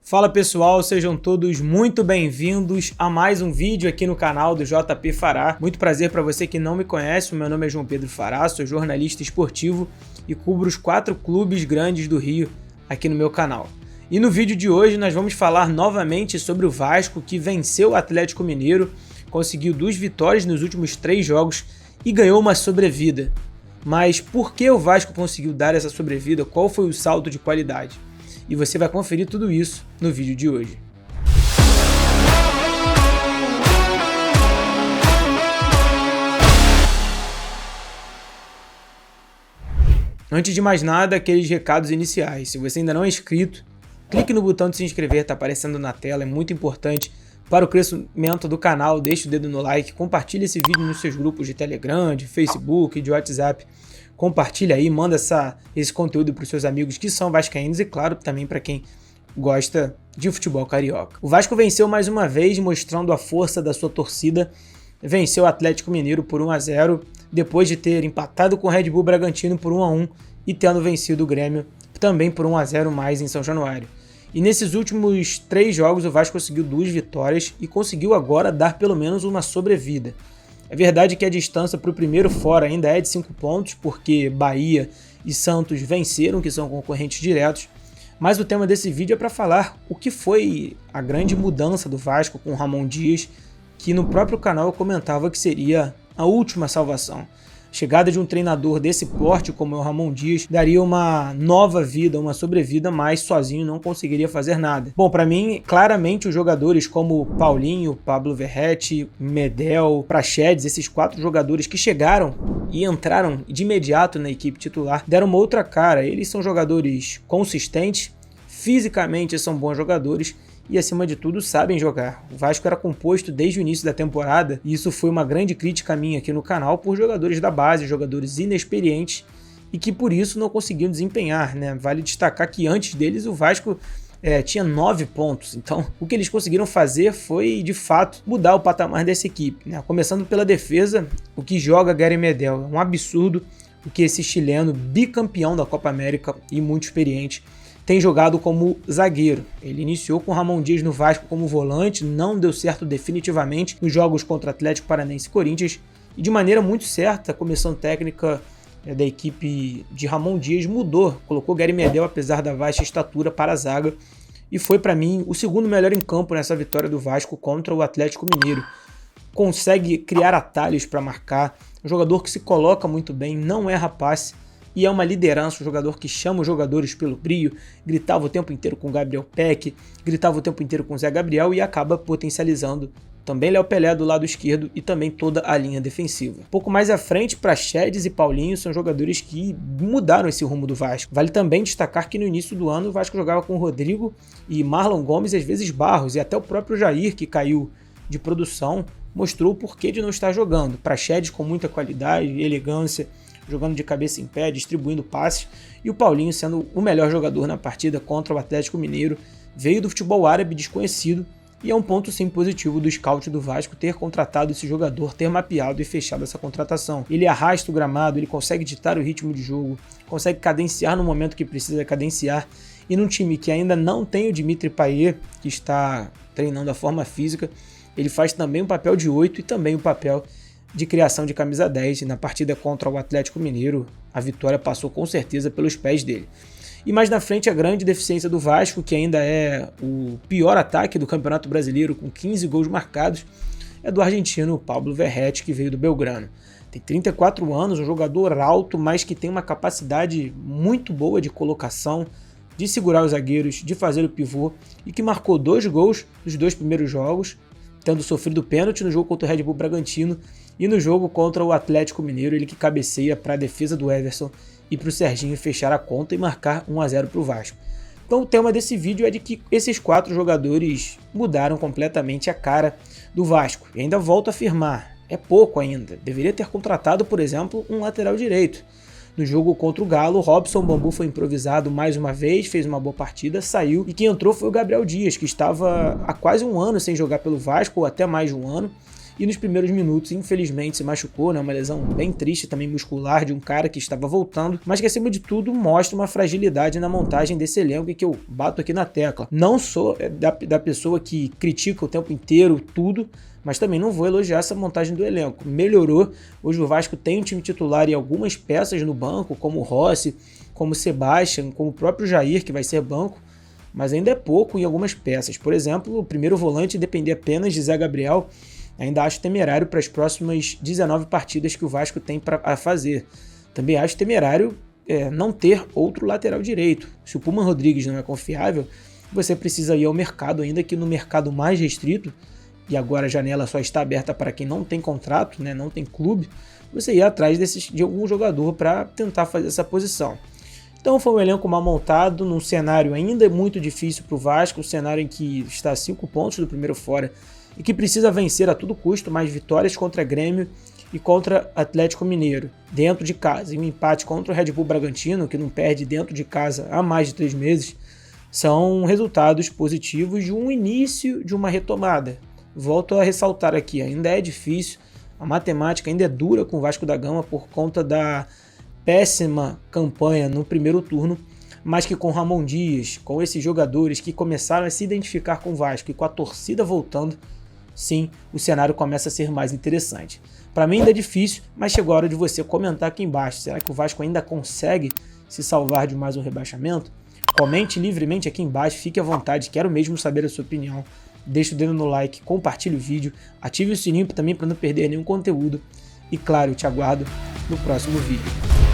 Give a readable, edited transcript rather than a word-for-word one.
Fala pessoal, sejam todos muito bem-vindos a mais um vídeo aqui no canal do JP Fará. Muito prazer para você que não me conhece, o meu nome é João Pedro Fará, sou jornalista esportivo e cubro os 4 clubes grandes do Rio aqui no meu canal. E no vídeo de hoje nós vamos falar novamente sobre o Vasco, que venceu o Atlético Mineiro, conseguiu 2 vitórias nos últimos 3 jogos e ganhou uma sobrevida. Mas por que o Vasco conseguiu dar essa sobrevida? Qual foi o salto de qualidade? E você vai conferir tudo isso no vídeo de hoje. Antes de mais nada, aqueles recados iniciais. Se você ainda não é inscrito, clique no botão de se inscrever, está aparecendo na tela, é muito importante para o crescimento do canal. Deixe o dedo no like, compartilhe esse vídeo nos seus grupos de Telegram, de Facebook, de WhatsApp. Compartilha aí, manda esse conteúdo para os seus amigos que são vascaínos e, claro, também para quem gosta de futebol carioca. O Vasco venceu mais uma vez, mostrando a força da sua torcida. Venceu o Atlético Mineiro por 1-0, depois de ter empatado com o Red Bull Bragantino por 1-1 e tendo vencido o Grêmio também por 1-0 mais em São Januário. E nesses últimos 3 jogos o Vasco conseguiu 2 vitórias e conseguiu agora dar pelo menos uma sobrevida. É verdade que a distância para o primeiro fora ainda é de 5 pontos, porque Bahia e Santos venceram, que são concorrentes diretos, mas o tema desse vídeo é para falar o que foi a grande mudança do Vasco com o Ramon Dias, que no próprio canal eu comentava que seria a última salvação. A chegada de um treinador desse porte como é o Ramon Dias daria uma nova vida, uma sobrevida, mas sozinho não conseguiria fazer nada. Bom, para mim, claramente os jogadores como Paulinho, Pablo Verratti, Medel, Praxedes, esses 4 jogadores que chegaram e entraram de imediato na equipe titular, deram uma outra cara. Eles são jogadores consistentes, fisicamente são bons jogadores e, acima de tudo, sabem jogar. O Vasco era composto desde o início da temporada, e isso foi uma grande crítica minha aqui no canal, por jogadores da base, jogadores inexperientes e que por isso não conseguiam desempenhar, né? Vale destacar que antes deles o Vasco tinha 9 pontos, então o que eles conseguiram fazer foi, de fato, mudar o patamar dessa equipe, né? Começando pela defesa, o que joga Gary Medel é um absurdo o que esse chileno, bicampeão da Copa América e muito experiente, tem jogado como zagueiro. Ele iniciou com o Ramon Dias no Vasco como volante, não deu certo definitivamente nos jogos contra Atlético Paranaense e Corinthians, e de maneira muito certa a comissão técnica da equipe de Ramon Dias mudou, colocou Gary Medel, apesar da baixa estatura, para a zaga, e foi para mim o segundo melhor em campo nessa vitória do Vasco contra o Atlético Mineiro. Consegue criar atalhos para marcar, um jogador que se coloca muito bem, não erra passe, e é uma liderança, um jogador que chama os jogadores pelo brio, gritava o tempo inteiro com Gabriel Peck, gritava o tempo inteiro com Zé Gabriel e acaba potencializando também Léo Pelé do lado esquerdo e também toda a linha defensiva. Um pouco mais à frente, Praxedes e Paulinho são jogadores que mudaram esse rumo do Vasco. Vale também destacar que no início do ano o Vasco jogava com Rodrigo e Marlon Gomes e às vezes Barros, e até o próprio Jair, que caiu de produção, mostrou o porquê de não estar jogando. Praxedes com muita qualidade e elegância, jogando de cabeça em pé, distribuindo passes, e o Paulinho sendo o melhor jogador na partida contra o Atlético Mineiro. Veio do futebol árabe desconhecido e é um ponto sim positivo do scout do Vasco ter contratado esse jogador, ter mapeado e fechado essa contratação. Ele arrasta o gramado, ele consegue ditar o ritmo de jogo, consegue cadenciar no momento que precisa cadenciar, e num time que ainda não tem o Dimitri Payet, que está treinando a forma física, ele faz também o papel de 8 e também o papel de criação de camisa 10, e na partida contra o Atlético Mineiro a vitória passou com certeza pelos pés dele. E mais na frente a grande deficiência do Vasco, que ainda é o pior ataque do Campeonato Brasileiro, com 15 gols marcados, é do argentino Pablo Verratti, que veio do Belgrano. Tem 34 anos, um jogador alto, mas que tem uma capacidade muito boa de colocação, de segurar os zagueiros, de fazer o pivô, e que marcou 2 gols nos 2 primeiros jogos, tendo sofrido pênalti no jogo contra o Red Bull Bragantino e no jogo contra o Atlético Mineiro, ele que cabeceia para a defesa do Everson e para o Serginho fechar a conta e marcar 1-0 para o Vasco. Então o tema desse vídeo é de que esses 4 jogadores mudaram completamente a cara do Vasco. E ainda volto a afirmar, é pouco ainda. Deveria ter contratado, por exemplo, um lateral direito. No jogo contra o Galo, Robson Bambu foi improvisado mais uma vez, fez uma boa partida, saiu, e quem entrou foi o Gabriel Dias, que estava há quase um ano sem jogar pelo Vasco, ou até mais de um ano, e nos primeiros minutos, infelizmente, se machucou, né? Uma lesão bem triste também muscular de um cara que estava voltando, mas que acima de tudo mostra uma fragilidade na montagem desse elenco e que eu bato aqui na tecla. Não sou da pessoa que critica o tempo inteiro tudo, mas também não vou elogiar essa montagem do elenco. Melhorou, hoje o Vasco tem um time titular e algumas peças no banco, como o Rossi, como o Sebastian, como o próprio Jair, que vai ser banco, mas ainda é pouco em algumas peças. Por exemplo, o primeiro volante depender apenas de Zé Gabriel, ainda acho temerário para as próximas 19 partidas que o Vasco tem para fazer. Também acho temerário não ter outro lateral direito. Se o Puma Rodrigues não é confiável, você precisa ir ao mercado, ainda que no mercado mais restrito, e agora a janela só está aberta para quem não tem contrato, né, não tem clube, você ir atrás de algum jogador para tentar fazer essa posição. Então foi um elenco mal montado, num cenário ainda muito difícil para o Vasco, um cenário em que está a 5 pontos do primeiro fora e que precisa vencer a todo custo, mais vitórias contra Grêmio e contra Atlético Mineiro, dentro de casa, e um empate contra o Red Bull Bragantino, que não perde dentro de casa há mais de 3 meses, são resultados positivos de um início de uma retomada. Volto a ressaltar aqui, ainda é difícil, a matemática ainda é dura com o Vasco da Gama por conta da péssima campanha no primeiro turno, mas que com Ramon Dias, com esses jogadores que começaram a se identificar com o Vasco e com a torcida voltando, sim, o cenário começa a ser mais interessante. Para mim ainda é difícil, mas chegou a hora de você comentar aqui embaixo. Será que o Vasco ainda consegue se salvar de mais um rebaixamento? Comente livremente aqui embaixo, fique à vontade, quero mesmo saber a sua opinião. Deixe o dedo no like, compartilhe o vídeo, ative o sininho também para não perder nenhum conteúdo. E claro, eu te aguardo no próximo vídeo.